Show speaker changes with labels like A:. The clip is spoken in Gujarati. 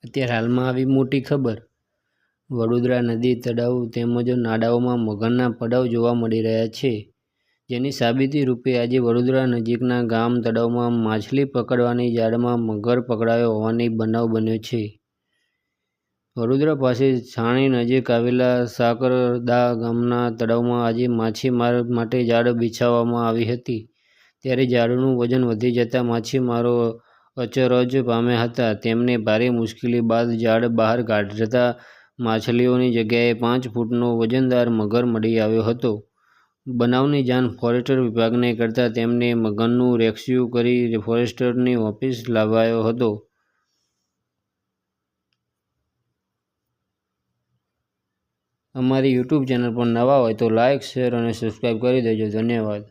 A: અત્યારે હાલમાં આવી મોટી ખબર. વડોદરા નદી, તળાવ તેમજ નાળાઓમાં મગરના પડાવ જોવા મળી રહ્યા છે, જેની સાબિતી રૂપે આજે વડોદરા નજીકના ગામ તળાવમાં માછલી પકડવાની જાળમાં મગર પકડાયો હોવાની બનાવ બન્યો છે. વડોદરા પાસે છાણી નજીક આવેલા સાકરદા ગામના તળાવમાં આજે માછીમાર માટે જાળ બિછાવવામાં આવી હતી, ત્યારે જાળનું વજન વધી જતાં માછીમારો અચરજ પામ્યા હતા. તેમને ભારે મુશ્કેલી બાદ જાળ બહાર કાઢતા માછલીઓની જગ્યાએ 5 ફૂટનો વજનદાર મગર મળી આવ્યો હતો. બનાવની જાણ ફોરેસ્ટ વિભાગને કરતાં તેમને મગરનું રેસ્ક્યુ કરી ફોરેસ્ટની ઓફિસ લાવાયો હતો. અમારી યુટ્યુબ ચેનલ પર નવા હોય તો લાઇક, શેર અને સબસ્ક્રાઇબ કરી દેજો. ધન્યવાદ.